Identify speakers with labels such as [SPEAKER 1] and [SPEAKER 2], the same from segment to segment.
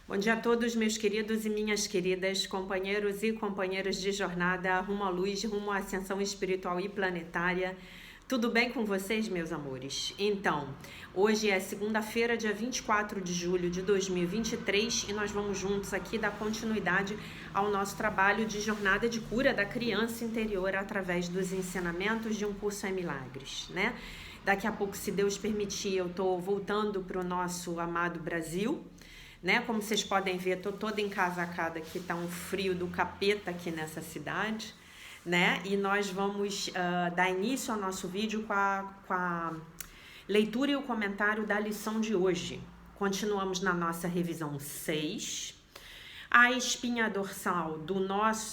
[SPEAKER 1] Bom dia a todos, meus queridos e minhas queridas, companheiros e companheiras de jornada rumo à luz, rumo à ascensão espiritual e planetária. Tudo bem com vocês, meus amores? Então, hoje é segunda-feira, dia 24 de julho de 2023 e nós vamos juntos aqui dar continuidade ao nosso trabalho de jornada de cura da criança interior através dos ensinamentos de Um Curso em Milagres, né? Daqui a pouco, se Deus permitir, eu tô voltando para o nosso amado Brasil, né? Como vocês podem ver, tô toda encasacada aqui, tá um frio do capeta aqui nessa cidade, né? E nós vamos dar início ao nosso vídeo com a leitura e o comentário da lição de hoje. Continuamos na nossa revisão 6. A espinha dorsal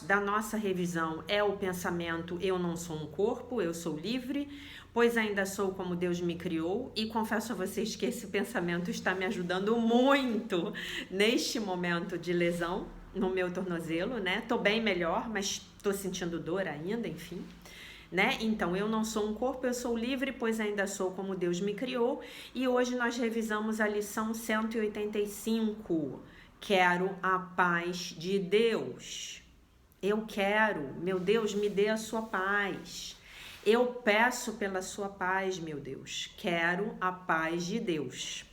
[SPEAKER 1] da nossa revisão é o pensamento: eu não sou um corpo, eu sou livre, pois ainda sou como Deus me criou. E confesso a vocês que esse pensamento está me ajudando muito neste momento de lesão no meu tornozelo, né? Tô bem melhor, mas tô sentindo dor ainda, enfim, né? Então, eu não sou um corpo, eu sou livre, pois ainda sou como Deus me criou. E hoje nós revisamos a lição 185. Quero a paz de Deus. Eu quero, meu Deus, me dê a sua paz. Eu peço pela sua paz, meu Deus. Quero a paz de Deus.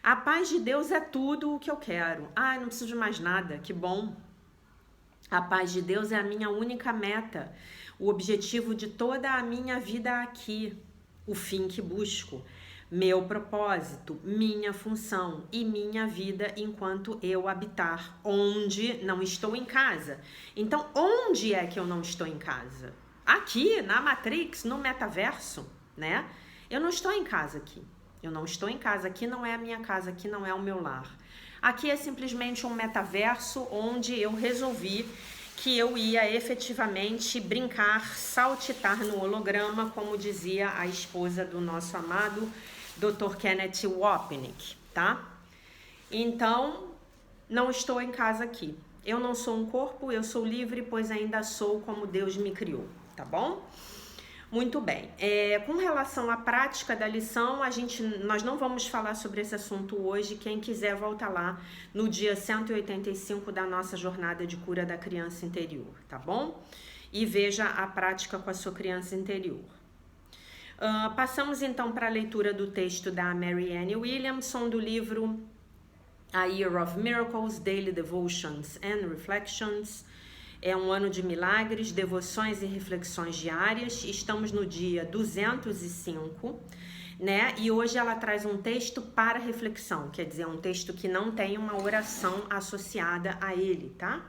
[SPEAKER 1] A paz de Deus é tudo o que eu quero. Ah, não preciso de mais nada, que bom. A paz de Deus é a minha única meta, o objetivo de toda a minha vida aqui, o fim que busco, meu propósito, minha função e minha vida enquanto eu habitar, onde não estou em casa. Então, onde é que eu não estou em casa? Aqui, na Matrix, no metaverso, né? Eu não estou em casa aqui. Eu não estou em casa. Aqui não é a minha casa, aqui não é o meu lar. Aqui é simplesmente um metaverso onde eu resolvi que eu ia efetivamente brincar, saltitar no holograma, como dizia a esposa do nosso amado Dr. Kenneth Wapnick, tá? Então, não estou em casa aqui. Eu não sou um corpo, eu sou livre, pois ainda sou como Deus me criou, tá bom? Muito bem. Com relação à prática da lição, nós não vamos falar sobre esse assunto hoje. Quem quiser, volta lá no dia 185 da nossa jornada de cura da criança interior, tá bom? E veja a prática com a sua criança interior. Passamos então para a leitura do texto da Marianne Williamson, do livro A Year of Miracles, Daily Devotions and Reflections. É um ano de milagres, devoções e reflexões diárias. Estamos no dia 205, né? E hoje ela traz um texto para reflexão, quer dizer, um texto que não tem uma oração associada a ele, tá?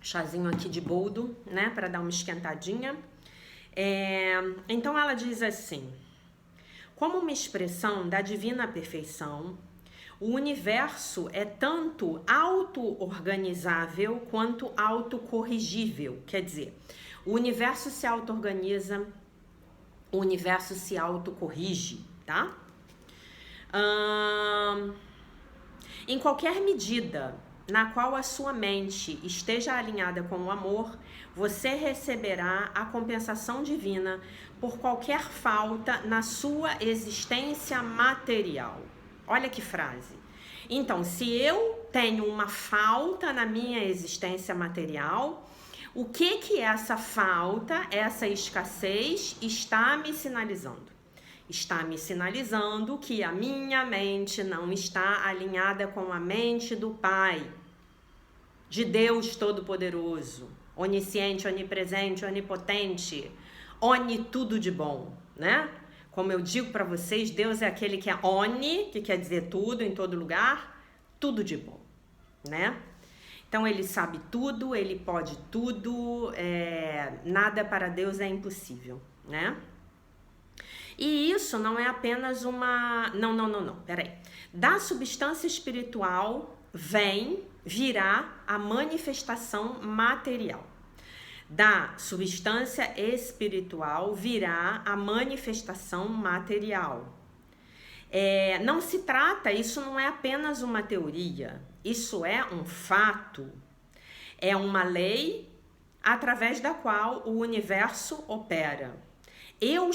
[SPEAKER 1] Chazinho aqui de boldo, né? Para dar uma esquentadinha. Então ela diz assim: como uma expressão da divina perfeição, o universo é tanto auto-organizável quanto autocorrigível. Quer dizer, o universo se auto-organiza, o universo se autocorrige, tá? Em qualquer medida na qual a sua mente esteja alinhada com o amor, você receberá a compensação divina por qualquer falta na sua existência material. Olha que frase. Então, se eu tenho uma falta na minha existência material, o que essa falta, essa escassez está me sinalizando? Está me sinalizando que a minha mente não está alinhada com a mente do Pai, de Deus Todo-Poderoso, onisciente, onipresente, onipotente, tudo de bom, né? Como eu digo para vocês, Deus é aquele que é oni, que quer dizer tudo, em todo lugar, tudo de bom, né? Então ele sabe tudo, ele pode tudo, nada para Deus é impossível, né? E isso não é apenas uma... Não, peraí. Da substância espiritual virá a manifestação material. Da substância espiritual virá a manifestação material. Não se trata, isso não é apenas uma teoria, isso é um fato. É uma lei através da qual o universo opera. Eu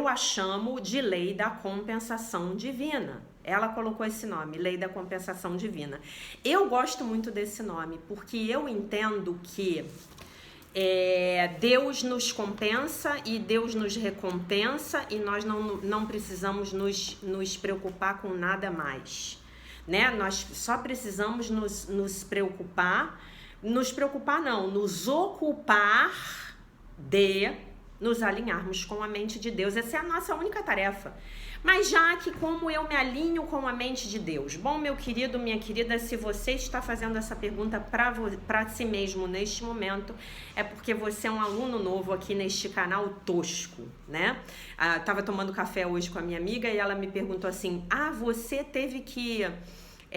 [SPEAKER 1] a chamo de lei da compensação divina. Ela colocou esse nome, Lei da Compensação Divina. Eu gosto muito desse nome, porque eu entendo que Deus nos compensa e Deus nos recompensa e nós não precisamos nos preocupar com nada mais, né? Nós só precisamos nos preocupar não, nos ocupar de nos alinharmos com a mente de Deus. Essa é a nossa única tarefa. Mas já que como eu me alinho com a mente de Deus? Bom, meu querido, minha querida, se você está fazendo essa pergunta para si mesmo neste momento, é porque você é um aluno novo aqui neste canal tosco, né? Tava tomando café hoje com a minha amiga e ela me perguntou assim, você teve que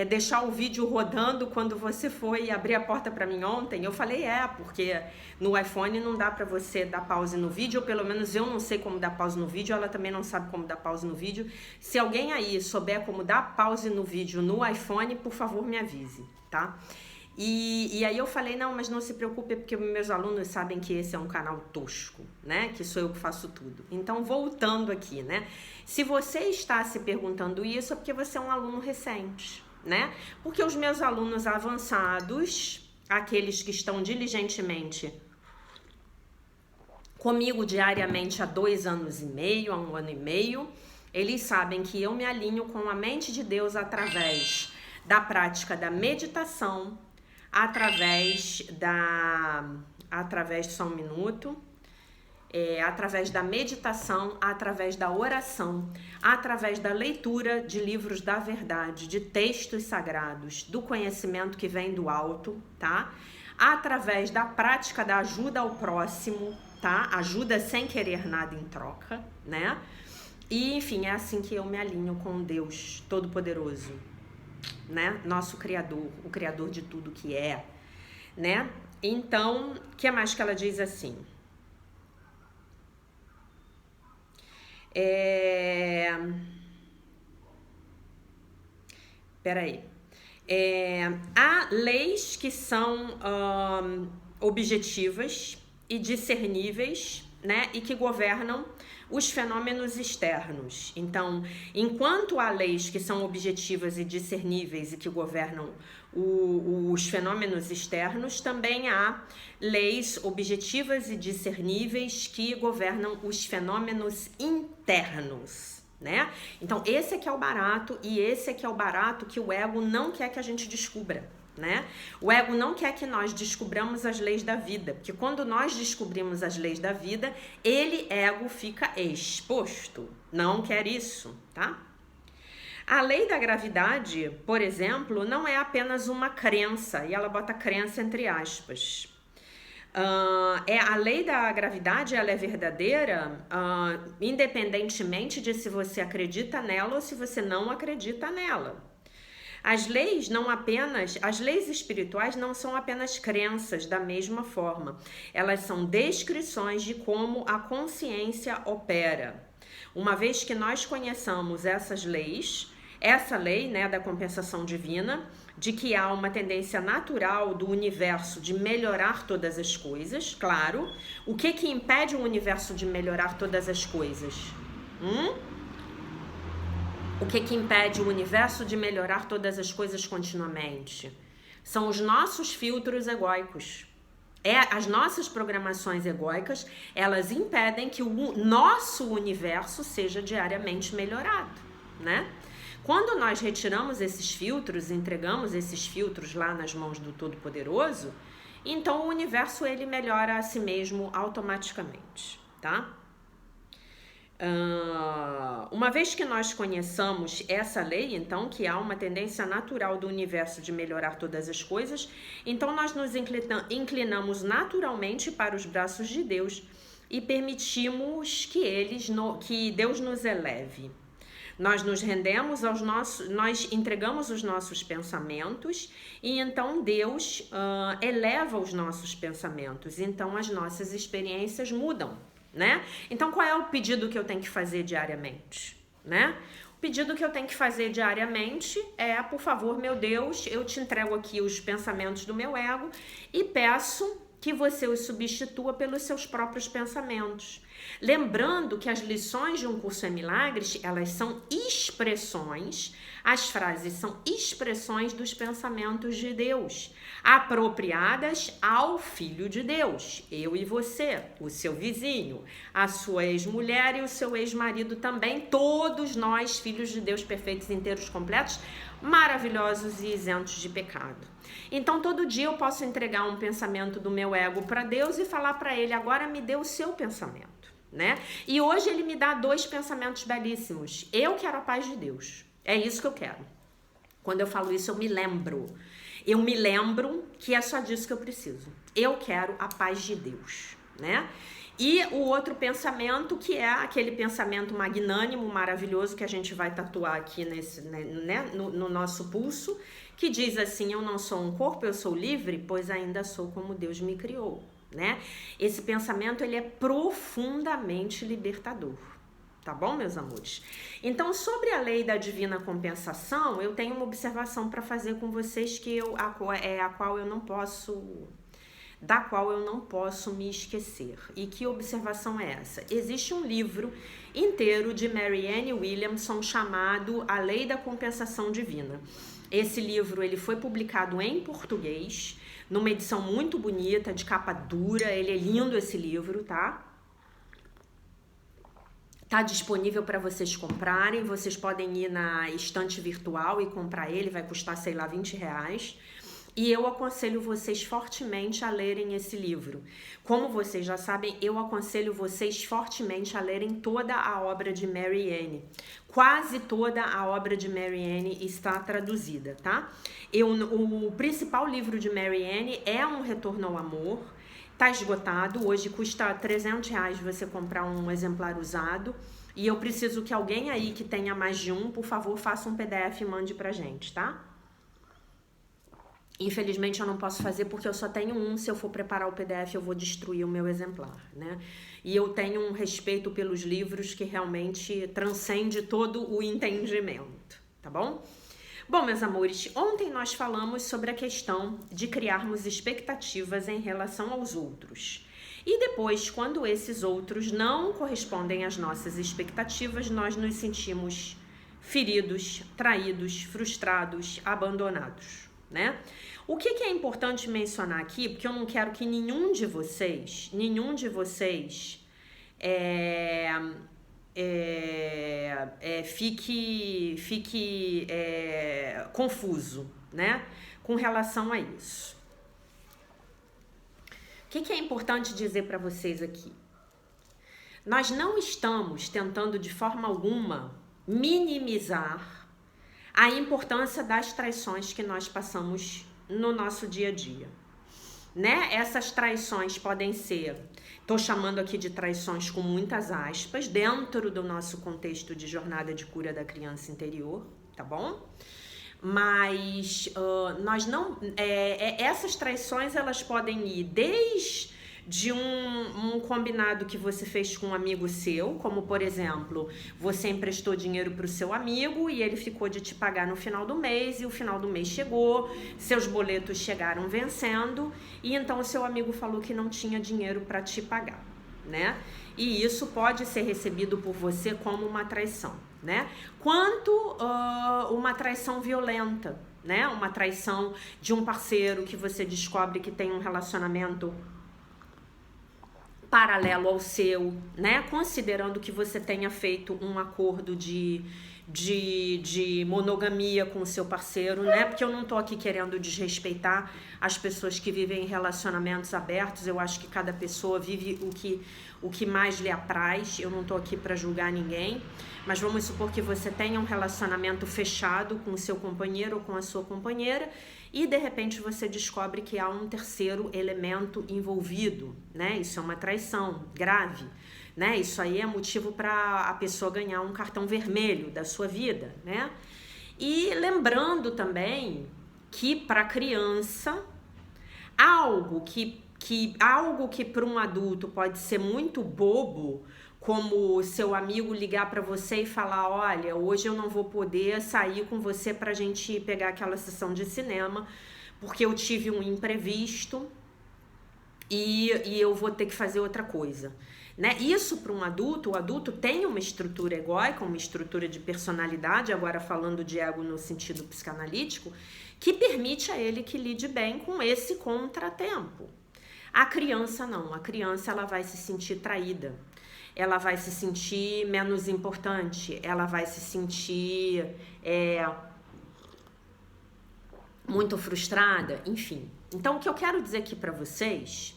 [SPEAKER 1] deixar o vídeo rodando quando você foi abrir a porta para mim ontem? Eu falei, porque no iPhone não dá para você dar pause no vídeo, ou pelo menos eu não sei como dar pause no vídeo, ela também não sabe como dar pause no vídeo. Se alguém aí souber como dar pause no vídeo no iPhone, por favor me avise, tá? E aí eu falei, não, mas não se preocupe, porque meus alunos sabem que esse é um canal tosco, né? Que sou eu que faço tudo. Então, voltando aqui, né? Se você está se perguntando isso, é porque você é um aluno recente, né? Porque os meus alunos avançados, aqueles que estão diligentemente comigo diariamente há 2 anos e meio, há 1 ano e meio, eles sabem que eu me alinho com a mente de Deus através da prática da meditação, só um minuto, através da meditação, através da oração, através da leitura de livros da verdade, de textos sagrados, do conhecimento que vem do alto, tá? Através da prática da ajuda ao próximo, tá? Ajuda sem querer nada em troca, né? E, enfim, é assim que eu me alinho com Deus Todo-Poderoso, né? Nosso Criador, o Criador de tudo que é, né? Então, o que mais que ela diz assim? Há leis que são objetivas e discerníveis, né, e que governam os fenômenos externos. Então, enquanto há leis que são objetivas e discerníveis e que governam os fenômenos externos, também há leis objetivas e discerníveis que governam os fenômenos internos, né? Então, esse aqui é o barato, e esse aqui é o barato que o ego não quer que a gente descubra, né? O ego não quer que nós descubramos as leis da vida, porque quando nós descobrimos as leis da vida, ele, ego, fica exposto. Não quer isso, tá? A lei da gravidade, por exemplo, não é apenas uma crença, e ela bota crença entre aspas. A lei da gravidade, ela é verdadeira, independentemente de se você acredita nela ou se você não acredita nela. As leis espirituais não são apenas crenças da mesma forma. Elas são descrições de como a consciência opera. Uma vez que nós conheçamos essas leis, essa lei, né, da compensação divina, de que há uma tendência natural do universo de melhorar todas as coisas, claro. O que impede o universo de melhorar todas as coisas? O que impede o universo de melhorar todas as coisas continuamente? São os nossos filtros egóicos. As nossas programações egóicas, elas impedem que o nosso universo seja diariamente melhorado, né? Quando nós retiramos esses filtros, entregamos esses filtros lá nas mãos do Todo-Poderoso, então o universo, ele melhora a si mesmo automaticamente, tá? Uma vez que nós conheçamos essa lei, então, que há uma tendência natural do universo de melhorar todas as coisas, então nós nos inclinamos naturalmente para os braços de Deus e permitimos que Deus nos eleve. Nós nos rendemos nós entregamos os nossos pensamentos e então Deus eleva os nossos pensamentos, então as nossas experiências mudam, né? Então, qual é o pedido que eu tenho que fazer diariamente, né? O pedido que eu tenho que fazer diariamente é, por favor, meu Deus, eu te entrego aqui os pensamentos do meu ego e peço que você os substitua pelos seus próprios pensamentos. Lembrando que as lições de Um Curso em Milagres, elas são expressões, as frases são expressões dos pensamentos de Deus, apropriadas ao Filho de Deus, eu e você, o seu vizinho, a sua ex-mulher e o seu ex-marido também, todos nós, filhos de Deus perfeitos, inteiros, completos, maravilhosos e isentos de pecado. Então, todo dia eu posso entregar um pensamento do meu ego para Deus e falar para ele, agora me dê o seu pensamento. Né? E hoje ele me dá 2 pensamentos belíssimos. Eu quero a paz de Deus. É isso que eu quero. Quando eu falo isso, eu me lembro. Eu me lembro que é só disso que eu preciso. Eu quero a paz de Deus, né? E o outro pensamento, que é aquele pensamento magnânimo, maravilhoso, que a gente vai tatuar aqui no nosso pulso, que diz assim, eu não sou um corpo, eu sou livre, pois ainda sou como Deus me criou. Né? Esse pensamento ele é profundamente libertador, tá bom, meus amores? Então, sobre a lei da divina compensação, eu tenho uma observação para fazer com vocês da qual eu não posso me esquecer. E que observação é essa? Existe um livro inteiro de Marianne Williamson chamado A Lei da Compensação Divina. Esse livro ele foi publicado em português, numa edição muito bonita, de capa dura. Ele é lindo, esse livro, tá? Tá disponível para vocês comprarem. Vocês podem ir na estante virtual e comprar ele, vai custar, sei lá, R$20. E eu aconselho vocês fortemente a lerem esse livro. Como vocês já sabem, eu aconselho vocês fortemente a lerem toda a obra de Marianne. Quase toda a obra de Marianne está traduzida, tá? O principal livro de Marianne é Um Retorno ao Amor. Tá esgotado, hoje custa R$300 você comprar um exemplar usado. E eu preciso que alguém aí que tenha mais de um, por favor, faça um PDF e mande pra gente, tá? Infelizmente eu não posso fazer porque eu só tenho um. Se eu for preparar o PDF eu vou destruir o meu exemplar, né? E eu tenho um respeito pelos livros que realmente transcende todo o entendimento, tá bom? Bom, meus amores, ontem nós falamos sobre a questão de criarmos expectativas em relação aos outros. E depois, quando esses outros não correspondem às nossas expectativas, nós nos sentimos feridos, traídos, frustrados, abandonados, né? O que é importante mencionar aqui, porque eu não quero que nenhum de vocês fique confuso, né, com relação a isso. O que é importante dizer para vocês aqui? Nós não estamos tentando de forma alguma minimizar a importância das traições que nós passamos no nosso dia a dia, né? Essas traições podem ser, tô chamando aqui de traições com muitas aspas, dentro do nosso contexto de jornada de cura da criança interior, tá bom? Mas nós não, essas traições elas podem ir desde um combinado que você fez com um amigo seu, como por exemplo, você emprestou dinheiro para o seu amigo e ele ficou de te pagar no final do mês e o final do mês chegou, seus boletos chegaram vencendo e então o seu amigo falou que não tinha dinheiro para te pagar, né? E isso pode ser recebido por você como uma traição, né? Quanto uma traição violenta, né? Uma traição de um parceiro que você descobre que tem um relacionamento paralelo ao seu, né? Considerando que você tenha feito um acordo de monogamia com o seu parceiro, né? Porque eu não tô aqui querendo desrespeitar as pessoas que vivem em relacionamentos abertos. Eu acho que cada pessoa vive o que mais lhe apraz. Eu não tô aqui para julgar ninguém, mas vamos supor que você tenha um relacionamento fechado com o seu companheiro ou com a sua companheira e de repente você descobre que há um terceiro elemento envolvido, né? Isso é uma traição grave, né? Isso aí é motivo para a pessoa ganhar um cartão vermelho da sua vida, né? E lembrando também que para a criança, algo que para um adulto pode ser muito bobo, como seu amigo ligar para você e falar, olha, hoje eu não vou poder sair com você pra gente pegar aquela sessão de cinema, porque eu tive um imprevisto e eu vou ter que fazer outra coisa. né? Isso para um adulto, o adulto tem uma estrutura egóica, uma estrutura de personalidade, agora falando de ego no sentido psicanalítico, que permite a ele que lide bem com esse contratempo. A criança não, a criança ela vai se sentir traída, ela vai se sentir menos importante, ela vai se sentir muito frustrada, enfim. Então, o que eu quero dizer aqui para vocês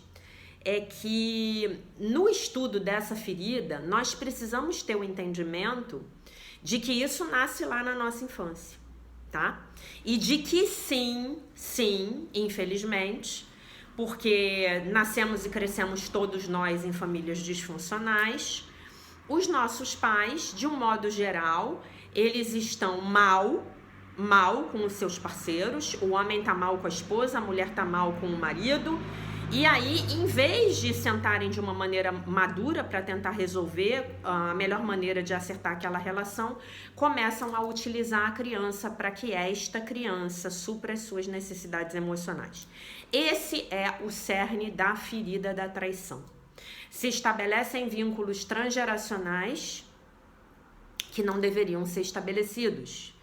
[SPEAKER 1] é que no estudo dessa ferida, nós precisamos ter o entendimento de que isso nasce lá na nossa infância, tá? E de que sim, infelizmente, porque nascemos e crescemos todos nós em famílias disfuncionais, os nossos pais, de um modo geral, eles estão mal com os seus parceiros, o homem tá mal com a esposa, a mulher tá mal com o marido, e aí, em vez de sentarem de uma maneira madura para tentar resolver a melhor maneira de acertar aquela relação, começam a utilizar a criança para que esta criança supra as suas necessidades emocionais. Esse é o cerne da ferida da traição. Se estabelecem vínculos transgeracionais que não deveriam ser estabelecidos.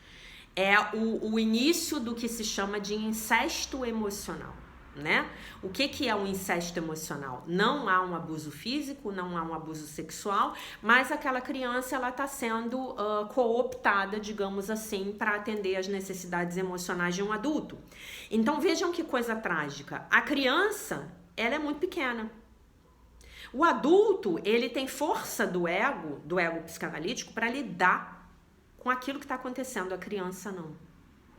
[SPEAKER 1] É o início do que se chama de incesto emocional, né? O que é um incesto emocional? Não há um abuso físico, não há um abuso sexual, mas aquela criança ela está sendo cooptada, digamos assim, para atender às necessidades emocionais de um adulto. Então vejam que coisa trágica. A criança, ela é muito pequena. O adulto, ele tem força do ego psicanalítico para lidar com aquilo que está acontecendo, a criança não,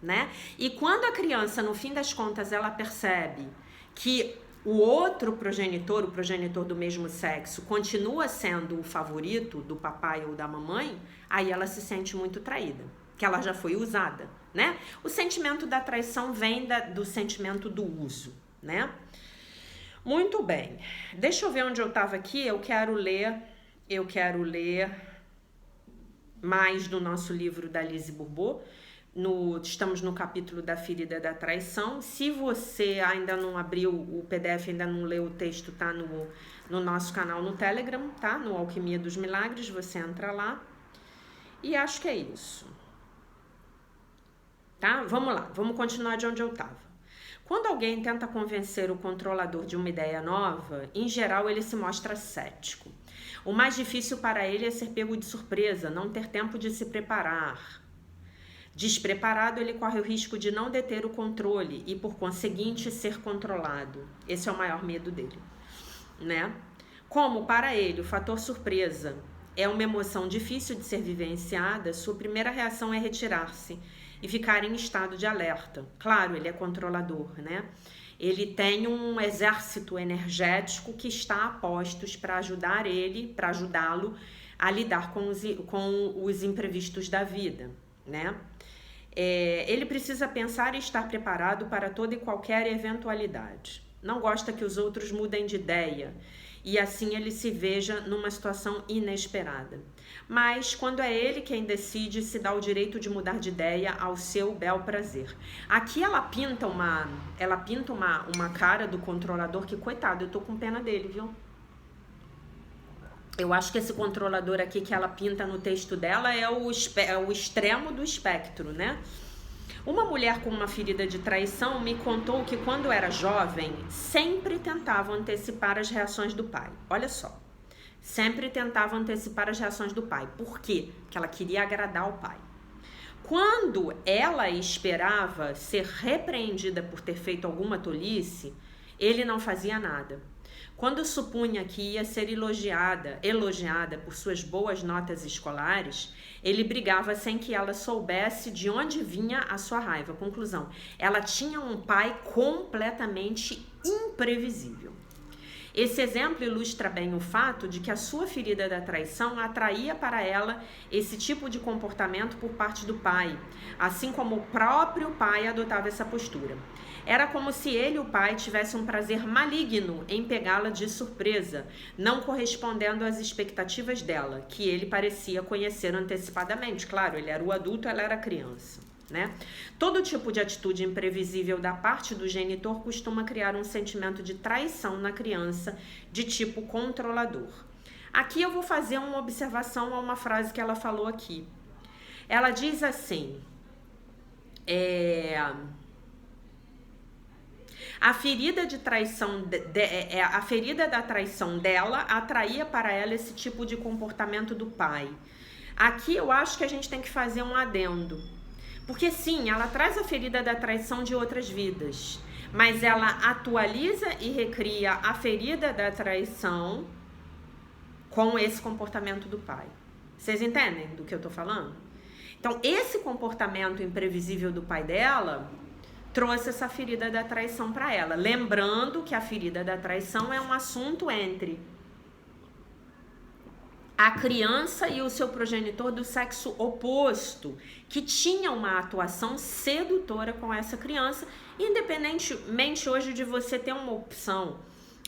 [SPEAKER 1] né? E quando a criança, no fim das contas, ela percebe que o outro progenitor, o progenitor do mesmo sexo, continua sendo o favorito do papai ou da mamãe, aí ela se sente muito traída, que ela já foi usada, né? O sentimento da traição vem do sentimento do uso, né? Muito bem, deixa eu ver onde eu estava aqui, eu quero ler mais do nosso livro da Lise Bourbeau. Estamos no capítulo da ferida da traição. Se você ainda não abriu o PDF, ainda não leu o texto, tá no nosso canal no Telegram, tá? No Alquimia dos Milagres, você entra lá. E acho que é isso. Tá? Vamos lá, vamos continuar de onde eu estava. Quando alguém tenta convencer o controlador de uma ideia nova, em geral ele se mostra cético. O mais difícil para ele é ser pego de surpresa, não ter tempo de se preparar. Despreparado, ele corre o risco de não deter o controle e, por conseguinte, ser controlado. Esse é o maior medo dele, né? Como, para ele, o fator surpresa é uma emoção difícil de ser vivenciada, sua primeira reação é retirar-se e ficar em estado de alerta. Claro, ele é controlador, né? Ele tem um exército energético que está a postos para ajudá-lo a lidar com os imprevistos da vida, né? Ele precisa pensar e estar preparado para toda e qualquer eventualidade. Não gosta que os outros mudem de ideia e assim ele se veja numa situação inesperada. Mas quando é ele quem decide, se dá o direito de mudar de ideia ao seu bel prazer. Aqui ela pinta uma cara do controlador que, coitado, eu tô com pena dele, viu? Eu acho que esse controlador aqui que ela pinta no texto dela é o extremo do espectro, né? Uma mulher com uma ferida de traição me contou que quando era jovem, sempre tentava antecipar as reações do pai. Olha só, sempre tentava antecipar as reações do pai. Por quê? Porque ela queria agradar o pai. Quando ela esperava ser repreendida por ter feito alguma tolice, ele não fazia nada. Quando supunha que ia ser elogiada por suas boas notas escolares, ele brigava sem que ela soubesse de onde vinha a sua raiva. Conclusão, ela tinha um pai completamente imprevisível. Esse exemplo ilustra bem o fato de que a sua ferida da traição atraía para ela esse tipo de comportamento por parte do pai, assim como o próprio pai adotava essa postura. Era como se ele, o pai, tivesse um prazer maligno em pegá-la de surpresa, não correspondendo às expectativas dela, que ele parecia conhecer antecipadamente. Claro, ele era o adulto, ela era a criança, né? Todo tipo de atitude imprevisível da parte do genitor costuma criar um sentimento de traição na criança de tipo controlador. Aqui eu vou fazer uma observação a uma frase que ela falou aqui. Ela diz assim, a ferida de traição, a ferida da traição dela atraía para ela esse tipo de comportamento do pai. Aqui eu acho que a gente tem que fazer um adendo. Porque sim, ela traz a ferida da traição de outras vidas, mas ela atualiza e recria a ferida da traição com esse comportamento do pai. Vocês entendem do que eu tô falando? Então, esse comportamento imprevisível do pai dela trouxe essa ferida da traição para ela. Lembrando que a ferida da traição é um assunto entre a criança e o seu progenitor do sexo oposto, que tinha uma atuação sedutora com essa criança, independentemente hoje de você ter uma opção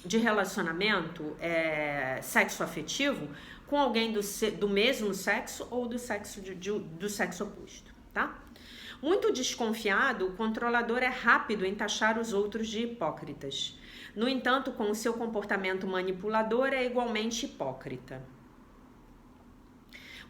[SPEAKER 1] de relacionamento sexo-afetivo com alguém do mesmo sexo ou do sexo oposto, tá? Muito desconfiado, o controlador é rápido em taxar os outros de hipócritas. No entanto, com o seu comportamento manipulador, é igualmente hipócrita.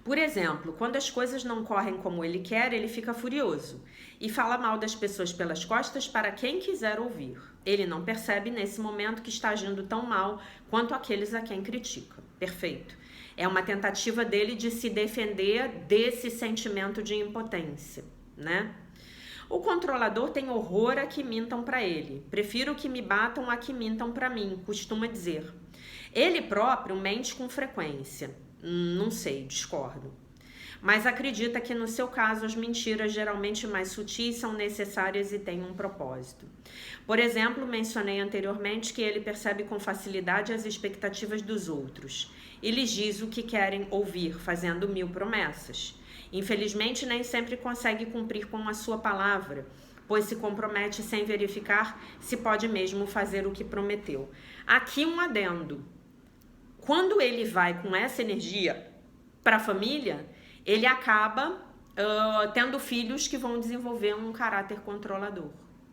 [SPEAKER 1] Por exemplo, quando as coisas não correm como ele quer, ele fica furioso e fala mal das pessoas pelas costas para quem quiser ouvir. Ele não percebe nesse momento que está agindo tão mal quanto aqueles a quem critica. Perfeito. É uma tentativa dele de se defender desse sentimento de impotência, né? O controlador tem horror a que mintam para ele. Prefiro que me batam a que mintam para mim, costuma dizer. Ele próprio mente com frequência. Não sei, discordo. Mas acredita que no seu caso as mentiras geralmente mais sutis são necessárias e têm um propósito. Por exemplo, mencionei anteriormente que ele percebe com facilidade as expectativas dos outros e lhes diz o que querem ouvir, fazendo 1000 promessas. Infelizmente, nem sempre consegue cumprir com a sua palavra, pois se compromete sem verificar se pode mesmo fazer o que prometeu. Aqui um adendo. Quando ele vai com essa energia para a família, ele acaba tendo filhos que vão desenvolver um caráter controlador,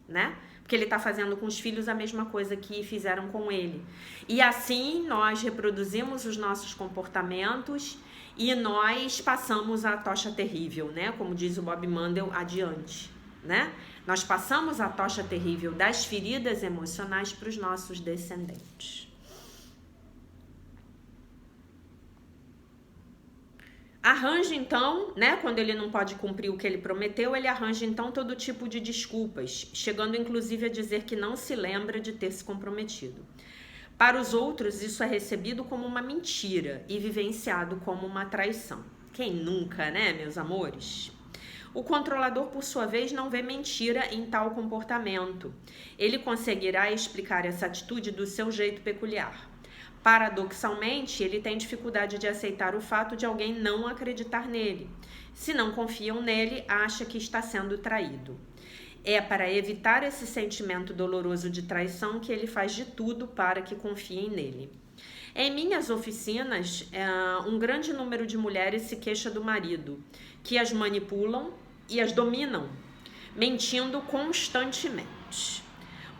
[SPEAKER 1] né? Porque ele está fazendo com os filhos a mesma coisa que fizeram com ele. E assim nós reproduzimos os nossos comportamentos e nós passamos a tocha terrível, né? Como diz o Bob Mandel, adiante, né? Nós passamos a tocha terrível das feridas emocionais para os nossos descendentes. Arranja então, né, quando ele não pode cumprir o que ele prometeu, ele arranja então todo tipo de desculpas, chegando inclusive a dizer que não se lembra de ter se comprometido. Para os outros, isso é recebido como uma mentira e vivenciado como uma traição. Quem nunca, né, meus amores? O controlador, por sua vez, não vê mentira em tal comportamento. Ele conseguirá explicar essa atitude do seu jeito peculiar. Paradoxalmente, ele tem dificuldade de aceitar o fato de alguém não acreditar nele. Se não confiam nele, acha que está sendo traído. É para evitar esse sentimento doloroso de traição que ele faz de tudo para que confiem nele. Em minhas oficinas, um grande número de mulheres se queixa do marido, que as manipulam e as dominam, mentindo constantemente.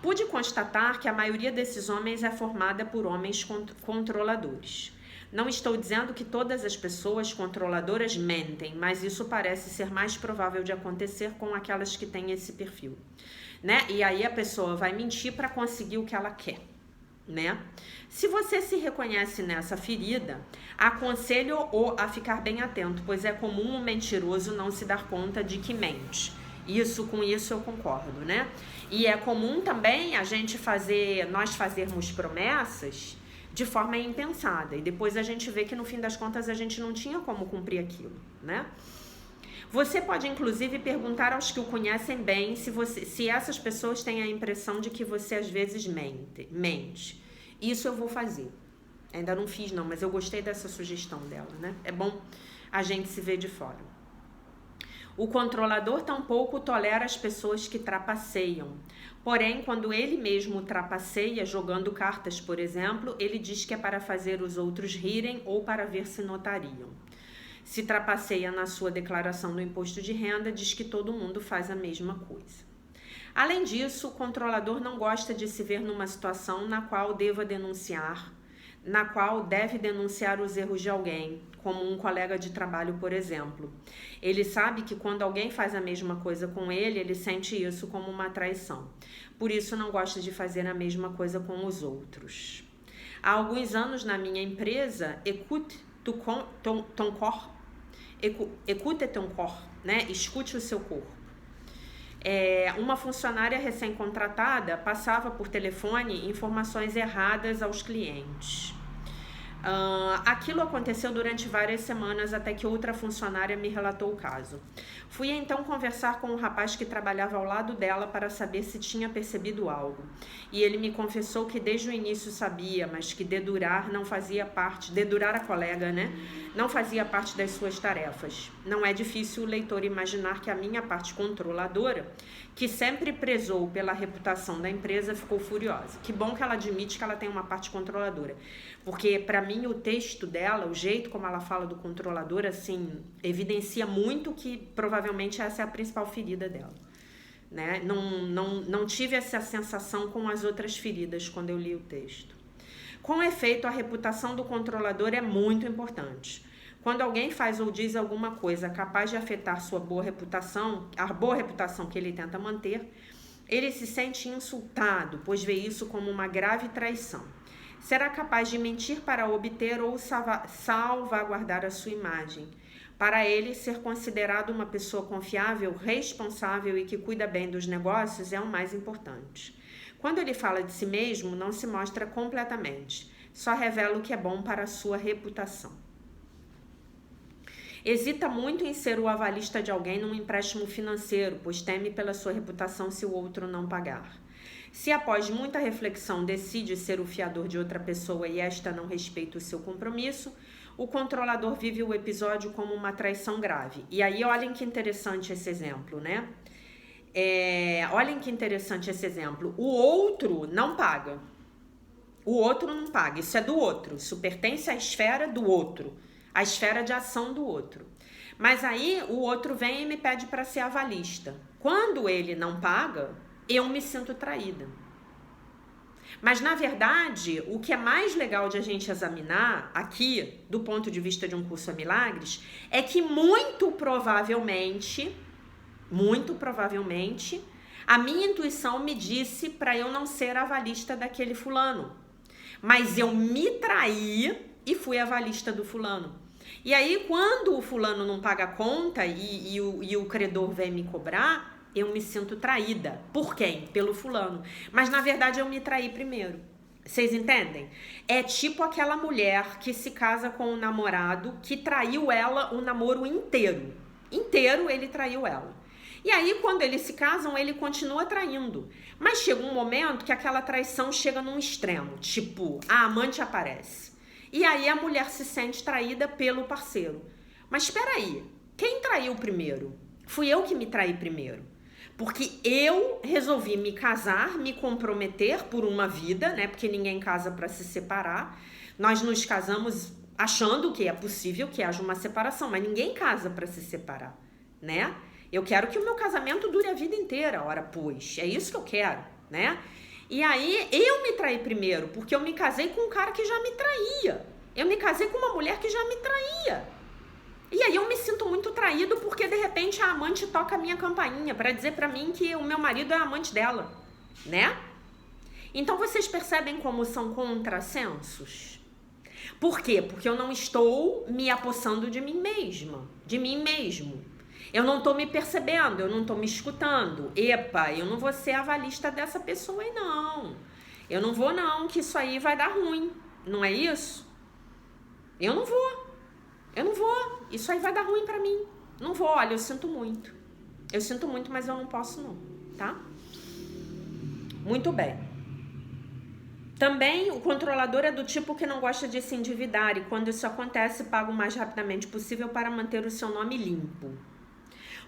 [SPEAKER 1] Pude constatar que a maioria desses homens é formada por homens controladores. Não estou dizendo que todas as pessoas controladoras mentem, mas isso parece ser mais provável de acontecer com aquelas que têm esse perfil, né? E aí a pessoa vai mentir para conseguir o que ela quer, né? Se você se reconhece nessa ferida, aconselho-o a ficar bem atento, pois é comum um mentiroso não se dar conta de que mente. Com isso eu concordo, né? E é comum também nós fazermos promessas de forma impensada. E depois a gente vê que no fim das contas a gente não tinha como cumprir aquilo, né? Você pode inclusive perguntar aos que o conhecem bem se essas pessoas têm a impressão de que você às vezes mente. Isso eu vou fazer. Ainda não fiz não, mas eu gostei dessa sugestão dela, né? É bom a gente se ver de fora. O controlador tampouco tolera as pessoas que trapaceiam. Porém, quando ele mesmo trapaceia, jogando cartas, por exemplo, ele diz que é para fazer os outros rirem ou para ver se notariam. Se trapaceia na sua declaração do imposto de renda, diz que todo mundo faz a mesma coisa. Além disso, o controlador não gosta de se ver numa situação na qual deva denunciar na qual deve denunciar os erros de alguém, como um colega de trabalho, por exemplo. Ele sabe que quando alguém faz a mesma coisa com ele, ele sente isso como uma traição. Por isso, não gosta de fazer a mesma coisa com os outros. Há alguns anos na minha empresa, écoute ton corps, né? Escute o seu corpo. Uma funcionária recém-contratada passava por telefone informações erradas aos clientes. Aquilo aconteceu durante várias semanas até que outra funcionária me relatou o caso. Fui então conversar com um rapaz que trabalhava ao lado dela para saber se tinha percebido algo. E ele me confessou que desde o início sabia, mas que dedurar a colega, né? Não fazia parte das suas tarefas. Não é difícil o leitor imaginar que a minha parte controladora, que sempre prezou pela reputação da empresa, ficou furiosa. Que bom que ela admite que ela tem uma parte controladora. Porque, para mim, o texto dela, o jeito como ela fala do controlador, assim, evidencia muito que provavelmente essa é a principal ferida dela. Né? Não tive essa sensação com as outras feridas quando eu li o texto. Com efeito, a reputação do controlador é muito importante. Quando alguém faz ou diz alguma coisa capaz de afetar sua boa reputação, a boa reputação que ele tenta manter, ele se sente insultado, pois vê isso como uma grave traição. Será capaz de mentir para obter ou salvaguardar a sua imagem. Para ele, ser considerado uma pessoa confiável, responsável e que cuida bem dos negócios é o mais importante. Quando ele fala de si mesmo, não se mostra completamente, só revela o que é bom para a sua reputação. Hesita muito em ser o avalista de alguém num empréstimo financeiro, pois teme pela sua reputação se o outro não pagar. Se após muita reflexão decide ser o fiador de outra pessoa e esta não respeita o seu compromisso, o controlador vive o episódio como uma traição grave. E aí, olhem que interessante esse exemplo, né? Olhem que interessante esse exemplo. O outro não paga. O outro não paga. Isso é do outro. Isso pertence à esfera do outro. À esfera de ação do outro. Mas aí, o outro vem e me pede para ser avalista. Quando ele não paga, eu me sinto traída. Mas, na verdade, o que é mais legal de a gente examinar aqui, do ponto de vista de um curso a milagres, é que muito provavelmente, a minha intuição me disse para eu não ser avalista daquele fulano. Mas eu me traí e fui avalista do fulano. E aí, quando o fulano não paga a conta e o credor vem me cobrar, eu me sinto traída. Por quem? Pelo fulano. Mas, na verdade, eu me traí primeiro. Vocês entendem? É tipo aquela mulher que se casa com um namorado que traiu ela o namoro inteiro. Inteiro ele traiu ela. E aí, quando eles se casam, ele continua traindo. Mas chega um momento que aquela traição chega num extremo. Tipo, a amante aparece. E aí a mulher se sente traída pelo parceiro. Mas espera aí, quem traiu primeiro? Fui eu que me traí primeiro. Porque eu resolvi me casar, me comprometer por uma vida, né? Porque ninguém casa para se separar. Nós nos casamos achando que é possível que haja uma separação, mas ninguém casa para se separar, né? Eu quero que o meu casamento dure a vida inteira, ora pois. É isso que eu quero, né? E aí eu me traí primeiro, porque eu me casei com um cara que já me traía. Eu me casei com uma mulher que já me traía. E aí eu me sinto muito traído porque de repente a amante toca a minha campainha para dizer para mim que o meu marido é amante dela, né? Então vocês percebem como são contrassensos? Por quê? Porque eu não estou me apossando de mim mesma, de mim mesmo. Eu não estou me percebendo, eu não estou me escutando. Epa, eu não vou ser avalista dessa pessoa aí não. Eu não vou não, que isso aí vai dar ruim. Não é isso? Eu não vou. Isso aí vai dar ruim pra mim. Não vou, olha, eu sinto muito. Eu sinto muito, mas eu não posso não, tá? Muito bem. Também o controlador é do tipo que não gosta de se endividar e quando isso acontece, paga o mais rapidamente possível para manter o seu nome limpo.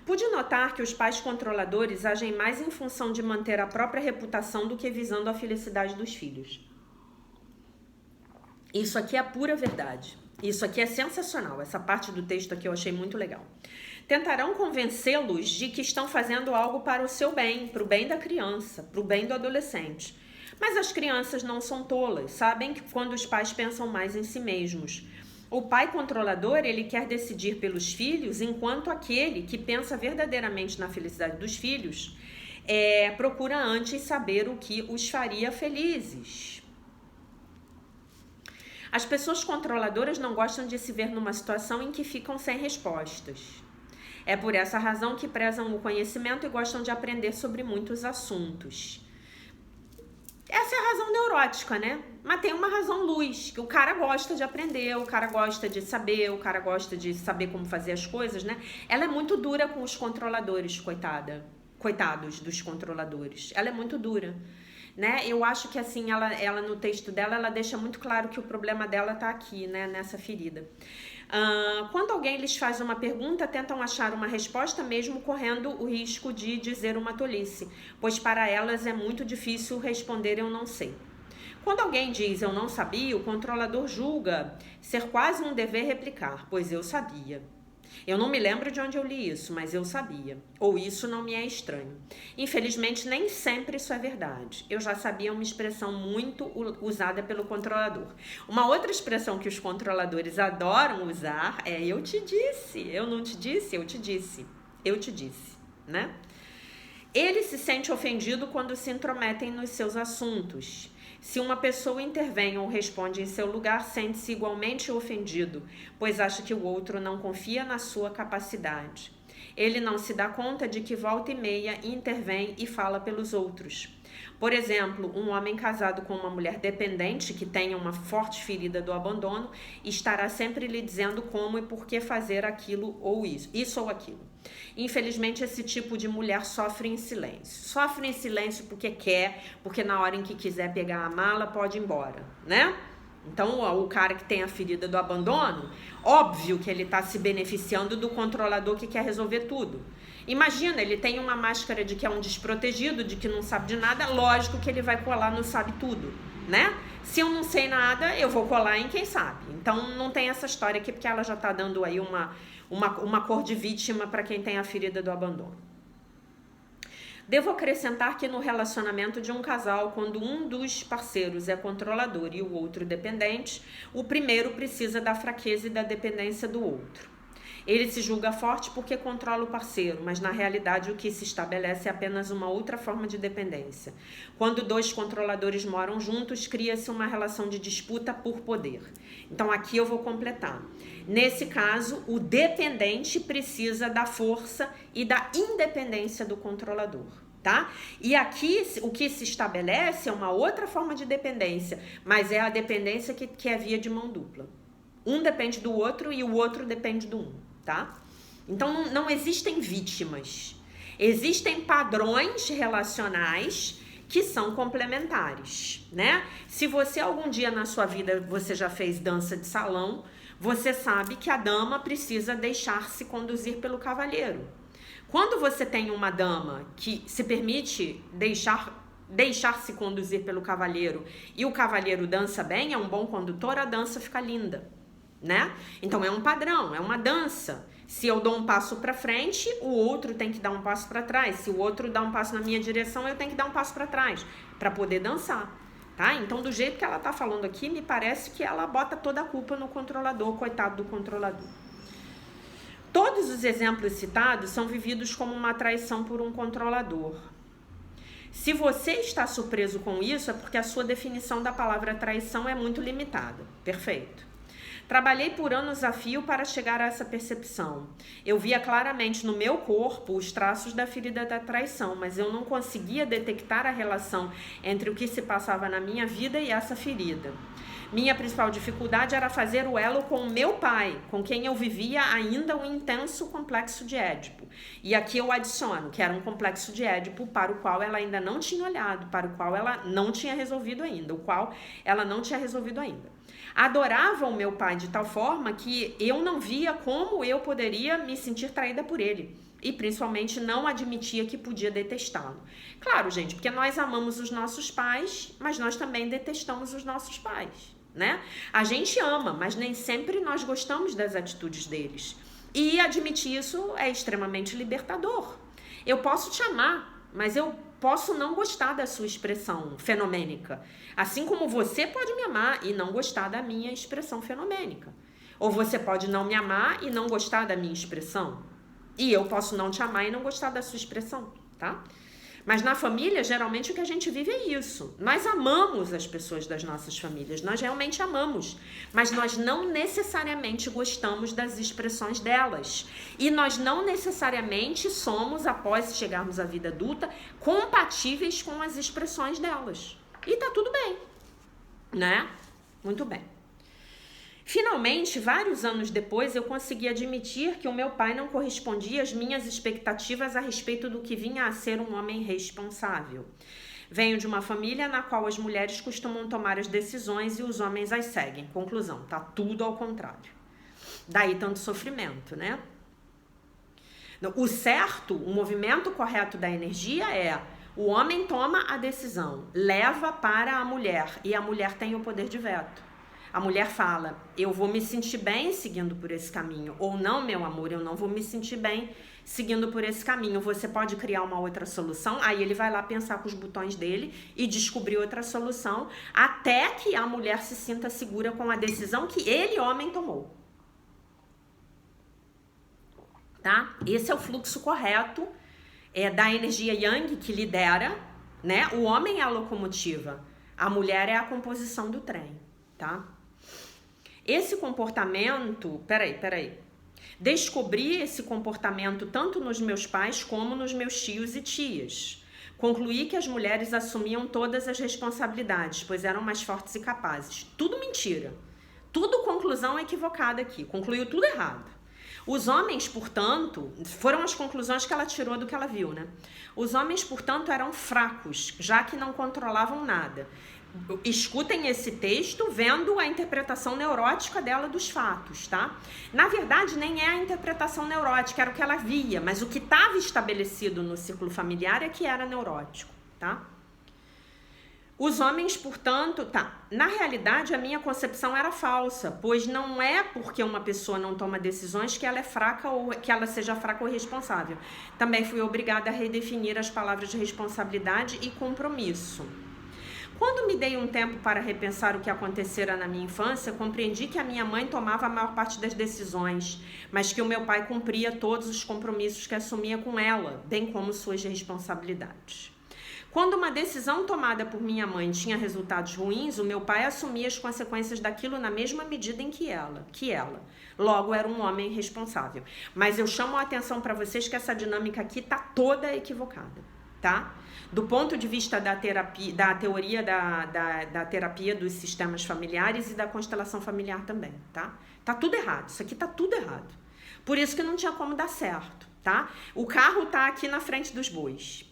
[SPEAKER 1] Pude notar que os pais controladores agem mais em função de manter a própria reputação do que visando a felicidade dos filhos. Isso aqui é a pura verdade. Isso aqui é sensacional. Essa parte do texto aqui eu achei muito legal. Tentarão convencê-los de que estão fazendo algo para o seu bem, para o bem da criança, para o bem do adolescente. Mas as crianças não são tolas, sabem que quando os pais pensam mais em si mesmos. O pai controlador, ele quer decidir pelos filhos, enquanto aquele que pensa verdadeiramente na felicidade dos filhos procura antes saber o que os faria felizes. As pessoas controladoras não gostam de se ver numa situação em que ficam sem respostas. É por essa razão que prezam o conhecimento e gostam de aprender sobre muitos assuntos. Essa é a razão neurótica, né? Mas tem uma razão luz, que o cara gosta de aprender, o cara gosta de saber, o cara gosta de saber como fazer as coisas, né? Ela é muito dura com os controladores, coitados dos controladores. Ela é muito dura, né? Eu acho que assim, ela no texto dela, ela deixa muito claro que o problema dela tá aqui, né? Nessa ferida. Quando alguém lhes faz uma pergunta, tentam achar uma resposta mesmo correndo o risco de dizer uma tolice, pois para elas é muito difícil responder eu não sei. Quando alguém diz eu não sabia, o controlador julga ser quase um dever replicar, pois eu sabia. Eu não me lembro de onde eu li isso, mas eu sabia. Ou isso não me é estranho. Infelizmente, nem sempre isso é verdade. Eu já sabia uma expressão muito usada pelo controlador. Uma outra expressão que os controladores adoram usar é eu te disse, eu não te disse, eu te disse, eu te disse, né? Ele se sente ofendido quando se intrometem nos seus assuntos. Se uma pessoa intervém ou responde em seu lugar, sente-se igualmente ofendido, pois acha que o outro não confia na sua capacidade. Ele não se dá conta de que volta e meia intervém e fala pelos outros. Por exemplo, um homem casado com uma mulher dependente que tenha uma forte ferida do abandono estará sempre lhe dizendo como e por que fazer aquilo ou isso ou aquilo. Infelizmente, esse tipo de mulher sofre em silêncio. Sofre em silêncio porque quer, porque na hora em que quiser pegar a mala pode ir embora, né? Então, o cara que tem a ferida do abandono, óbvio que ele está se beneficiando do controlador que quer resolver tudo. Imagina, ele tem uma máscara de que é um desprotegido, de que não sabe de nada, lógico que ele vai colar no sabe tudo, né? Se eu não sei nada, eu vou colar em quem sabe. Então, não tem essa história aqui, porque ela já está dando aí uma cor de vítima para quem tem a ferida do abandono. Devo acrescentar que no relacionamento de um casal, quando um dos parceiros é controlador e o outro dependente, o primeiro precisa da fraqueza e da dependência do outro. Ele se julga forte porque controla o parceiro, mas na realidade o que se estabelece é apenas uma outra forma de dependência. Quando dois controladores moram juntos, cria-se uma relação de disputa por poder. Então aqui eu vou completar. Nesse caso, o dependente precisa da força e da independência do controlador, tá? E aqui o que se estabelece é uma outra forma de dependência, mas é a dependência que é via de mão dupla. Um depende do outro e o outro depende do um, tá? Então não existem vítimas. Existem padrões relacionais que são complementares, né? Se você algum dia na sua vida você já fez dança de salão, você sabe que a dama precisa deixar-se conduzir pelo cavalheiro. Quando você tem uma dama que se permite deixar-se conduzir pelo cavalheiro e o cavalheiro dança bem, é um bom condutor, a dança fica linda, né? Então é um padrão, é uma dança. Se eu dou um passo para frente, o outro tem que dar um passo para trás. Se o outro dá um passo na minha direção, eu tenho que dar um passo para trás para poder dançar. Tá? Então, do jeito que ela tá falando aqui, me parece que ela bota toda a culpa no controlador, coitado do controlador. Todos os exemplos citados são vividos como uma traição por um controlador. Se você está surpreso com isso, é porque a sua definição da palavra traição é muito limitada. Perfeito. Trabalhei por anos a fio para chegar a essa percepção. Eu via claramente no meu corpo os traços da ferida da traição, mas eu não conseguia detectar a relação entre o que se passava na minha vida e essa ferida. Minha principal dificuldade era fazer o elo com o meu pai, com quem eu vivia ainda um intenso complexo de Édipo. E aqui eu adiciono que era um complexo de Édipo para o qual ela ainda não tinha olhado, para o qual ela não tinha resolvido ainda, Adorava o meu pai de tal forma que eu não via como eu poderia me sentir traída por ele. E principalmente não admitia que podia detestá-lo. Claro, gente, porque nós amamos os nossos pais, mas nós também detestamos os nossos pais, né? A gente ama, mas nem sempre nós gostamos das atitudes deles. E admitir isso é extremamente libertador. Eu posso te amar, mas eu posso não gostar da sua expressão fenomênica. Assim como você pode me amar e não gostar da minha expressão fenomênica. Ou você pode não me amar e não gostar da minha expressão. E eu posso não te amar e não gostar da sua expressão, tá? Mas na família, geralmente, o que a gente vive é isso. Nós amamos as pessoas das nossas famílias, nós realmente amamos. Mas nós não necessariamente gostamos das expressões delas. E nós não necessariamente somos, após chegarmos à vida adulta, compatíveis com as expressões delas. E tá tudo bem, né? Muito bem. Finalmente, vários anos depois, eu consegui admitir que o meu pai não correspondia às minhas expectativas a respeito do que vinha a ser um homem responsável. Venho de uma família na qual as mulheres costumam tomar as decisões e os homens as seguem. Conclusão, tá tudo ao contrário. Daí tanto sofrimento, né? O certo, o movimento correto da energia é: o homem toma a decisão, leva para a mulher e a mulher tem o poder de veto. A mulher fala, eu vou me sentir bem seguindo por esse caminho. Ou não, meu amor, eu não vou me sentir bem seguindo por esse caminho. Você pode criar uma outra solução? Aí ele vai lá pensar com os botões dele e descobrir outra solução, até que a mulher se sinta segura com a decisão que ele, homem, tomou. Tá? Esse é o fluxo correto da energia Yang que lidera, né? O homem é a locomotiva, a mulher é a composição do trem, tá? Esse comportamento, peraí. Descobri esse comportamento tanto nos meus pais como nos meus tios e tias. Concluí que as mulheres assumiam todas as responsabilidades, pois eram mais fortes e capazes. Tudo mentira. Tudo conclusão equivocada aqui. Concluiu tudo errado. Os homens, portanto, foram as conclusões que ela tirou do que ela viu, né? Os homens, portanto, eram fracos, já que não controlavam nada. Escutem esse texto vendo a interpretação neurótica dela dos fatos, tá? Na verdade, nem é a interpretação neurótica, era o que ela via, mas o que estava estabelecido no círculo familiar é que era neurótico, tá? Os homens, portanto, na realidade a minha concepção era falsa, pois não é porque uma pessoa não toma decisões que ela é fraca ou que ela seja fraca ou irresponsável. Também fui obrigada a redefinir as palavras de responsabilidade e compromisso. Quando me dei um tempo para repensar o que acontecera na minha infância, compreendi que a minha mãe tomava a maior parte das decisões, mas que o meu pai cumpria todos os compromissos que assumia com ela, bem como suas responsabilidades. Quando uma decisão tomada por minha mãe tinha resultados ruins, o meu pai assumia as consequências daquilo na mesma medida em que ela. Logo, era um homem responsável. Mas eu chamo a atenção para vocês que essa dinâmica aqui está toda equivocada, tá? Do ponto de vista da terapia, da teoria da terapia dos sistemas familiares e da constelação familiar também, tá? Tá tudo errado, isso aqui tá tudo errado. Por isso que não tinha como dar certo, tá? O carro tá aqui na frente dos bois.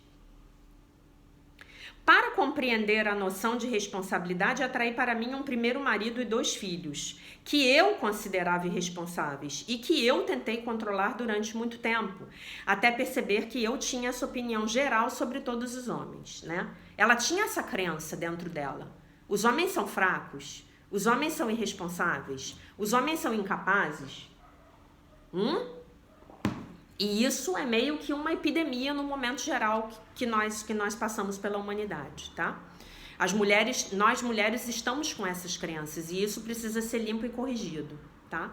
[SPEAKER 1] Para compreender a noção de responsabilidade, atraí para mim um primeiro marido e 2 filhos, que eu considerava irresponsáveis e que eu tentei controlar durante muito tempo, até perceber que eu tinha essa opinião geral sobre todos os homens, né? Ela tinha essa crença dentro dela. Os homens são fracos, os homens são irresponsáveis, os homens são incapazes. E isso é meio que uma epidemia no momento geral que nós passamos pela humanidade, tá? Nós mulheres estamos com essas crenças e isso precisa ser limpo e corrigido, tá?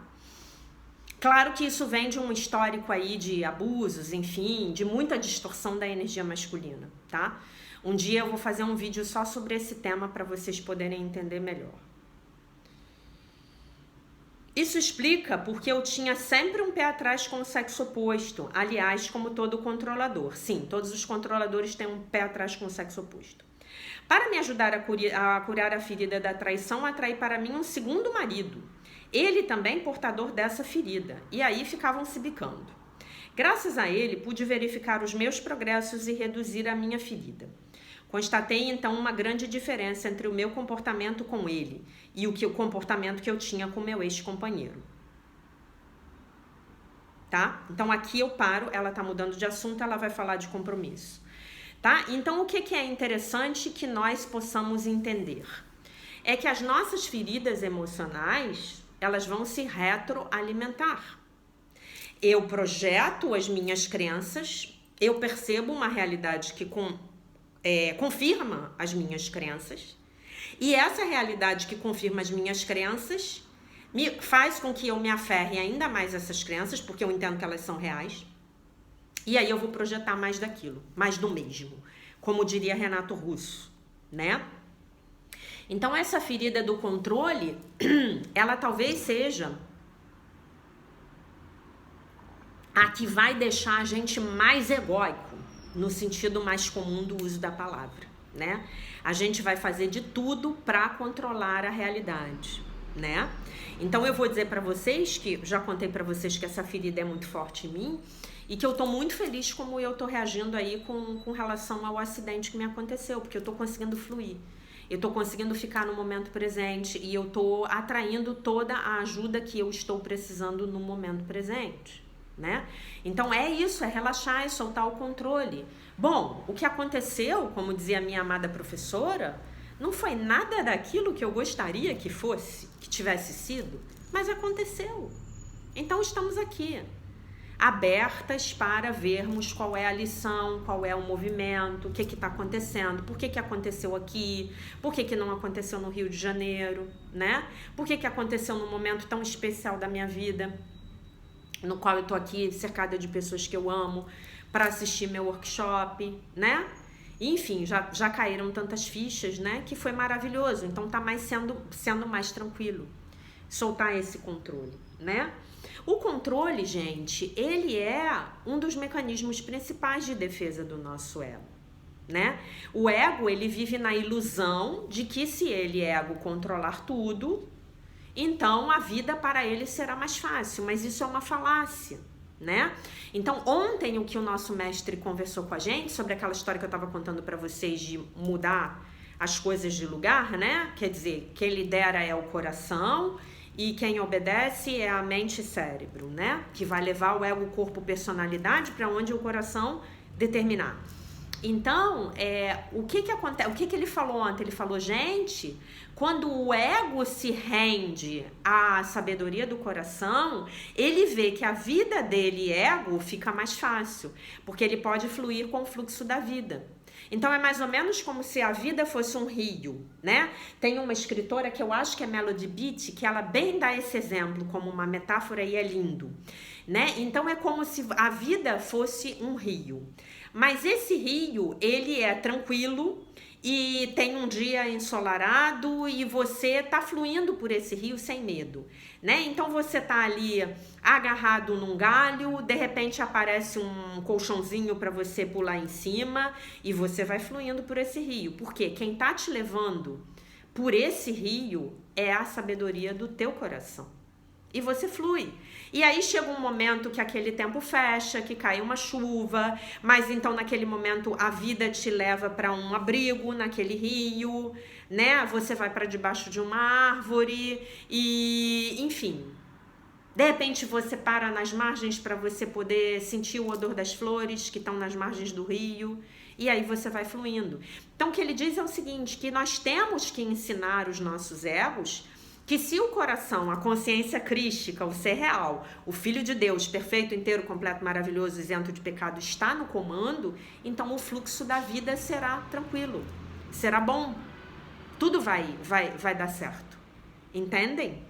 [SPEAKER 1] Claro que isso vem de um histórico aí de abusos, enfim, de muita distorção da energia masculina, tá? Um dia eu vou fazer um vídeo só sobre esse tema para vocês poderem entender melhor. Isso explica porque eu tinha sempre um pé atrás com o sexo oposto, aliás, como todo controlador. Sim, todos os controladores têm um pé atrás com o sexo oposto. Para me ajudar a curar a ferida da traição, atraí para mim um segundo marido. Ele também portador dessa ferida, e aí ficavam se bicando. Graças a ele, pude verificar os meus progressos e reduzir a minha ferida. Constatei, então, uma grande diferença entre o meu comportamento com ele e o comportamento que eu tinha com meu ex-companheiro. Tá? Então, aqui eu paro, ela tá mudando de assunto, ela vai falar de compromisso. Tá? Então, o que é interessante que nós possamos entender? É que as nossas feridas emocionais, elas vão se retroalimentar. Eu projeto as minhas crenças, eu percebo uma realidade que com confirma as minhas crenças. E essa realidade que confirma as minhas crenças faz com que eu me aferre ainda mais a essas crenças, porque eu entendo que elas são reais. E aí eu vou projetar mais daquilo, mais do mesmo, como diria Renato Russo, né? Então essa ferida do controle, ela talvez seja a que vai deixar a gente mais egóico, no sentido mais comum do uso da palavra, né? A gente vai fazer de tudo para controlar a realidade, né? Então eu vou dizer para vocês que, já contei para vocês que essa ferida é muito forte em mim e que eu tô muito feliz como eu tô reagindo aí com relação ao acidente que me aconteceu, porque eu tô conseguindo fluir. Eu tô conseguindo ficar no momento presente e eu tô atraindo toda a ajuda que eu estou precisando no momento presente, né? Então é isso, é relaxar, é soltar o controle. Bom, o que aconteceu, como dizia a minha amada professora, não foi nada daquilo que eu gostaria que fosse, que tivesse sido, mas aconteceu. Então estamos aqui, abertas para vermos qual é a lição, qual é o movimento, o que está acontecendo, por que aconteceu aqui, por que não aconteceu no Rio de Janeiro, né? Por que aconteceu num momento tão especial da minha vida, no qual eu tô aqui cercada de pessoas que eu amo, para assistir meu workshop, né? Enfim, já caíram tantas fichas, né? Que foi maravilhoso. Então tá mais sendo mais tranquilo soltar esse controle, né? O controle, gente, ele é um dos mecanismos principais de defesa do nosso ego, né? O ego, ele vive na ilusão de que se ele, ego, controlar tudo, então a vida para ele será mais fácil, mas isso é uma falácia, né? Então ontem o que o nosso mestre conversou com a gente sobre aquela história que eu estava contando para vocês de mudar as coisas de lugar, né? Quer dizer, quem lidera é o coração e quem obedece é a mente e cérebro, né? Que vai levar o ego, corpo, personalidade para onde o coração determinar. Então, o que acontece? O que ele falou ontem? Ele falou, gente, quando o ego se rende à sabedoria do coração, ele vê que a vida dele, ego, fica mais fácil, porque ele pode fluir com o fluxo da vida. Então é mais ou menos como se a vida fosse um rio, né? Tem uma escritora que eu acho que é Melody Beattie, que ela bem dá esse exemplo como uma metáfora e é lindo, né? Então é como se a vida fosse um rio. Mas esse rio, ele é tranquilo e tem um dia ensolarado e você tá fluindo por esse rio sem medo, né? Então você tá ali agarrado num galho, de repente aparece um colchãozinho para você pular em cima e você vai fluindo por esse rio. Porque quem tá te levando por esse rio é a sabedoria do teu coração. E você flui. E aí chega um momento que aquele tempo fecha, que cai uma chuva, mas então naquele momento a vida te leva para um abrigo naquele rio, né? Você vai para debaixo de uma árvore e, enfim. De repente você para nas margens para você poder sentir o odor das flores que estão nas margens do rio. E aí você vai fluindo. Então o que ele diz é o seguinte, que nós temos que ensinar os nossos egos que se o coração, a consciência crística, o ser real, o Filho de Deus, perfeito, inteiro, completo, maravilhoso, isento de pecado, está no comando, então o fluxo da vida será tranquilo, será bom, tudo vai dar certo, entendem?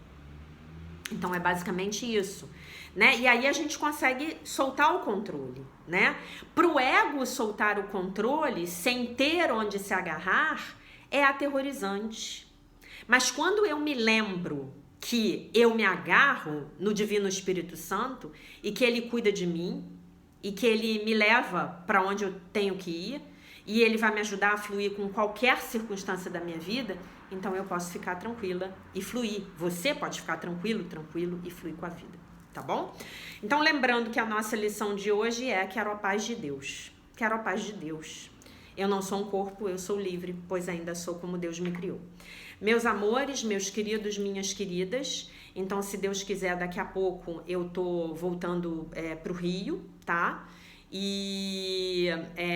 [SPEAKER 1] Então é basicamente isso, né? E aí a gente consegue soltar o controle, né? Pro ego soltar o controle sem ter onde se agarrar é aterrorizante. Mas quando eu me lembro que eu me agarro no Divino Espírito Santo e que ele cuida de mim e que ele me leva para onde eu tenho que ir e ele vai me ajudar a fluir com qualquer circunstância da minha vida, então eu posso ficar tranquila e fluir. Você pode ficar tranquilo e fluir com a vida, tá bom? Então lembrando que a nossa lição de hoje é quero a paz de Deus. Quero a paz de Deus. Eu não sou um corpo, eu sou livre, pois ainda sou como Deus me criou. Meus amores, meus queridos, minhas queridas, então se Deus quiser daqui a pouco eu tô voltando pro Rio, tá? E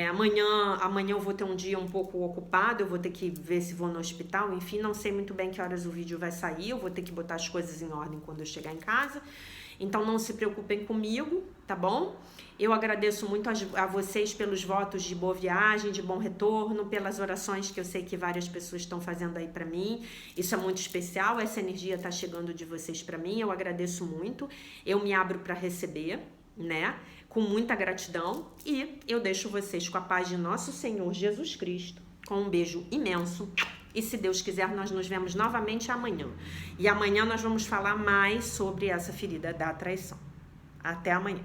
[SPEAKER 1] amanhã eu vou ter um dia um pouco ocupado, eu vou ter que ver se vou no hospital, enfim, não sei muito bem que horas o vídeo vai sair, eu vou ter que botar as coisas em ordem quando eu chegar em casa. Então não se preocupem comigo, tá bom? Eu agradeço muito a vocês pelos votos de boa viagem, de bom retorno, pelas orações que eu sei que várias pessoas estão fazendo aí pra mim. Isso é muito especial, essa energia tá chegando de vocês pra mim, eu agradeço muito. Eu me abro para receber, né? Com muita gratidão, e eu deixo vocês com a paz de nosso Senhor Jesus Cristo, com um beijo imenso. E se Deus quiser, nós nos vemos novamente amanhã. E amanhã nós vamos falar mais sobre essa ferida da traição. Até amanhã.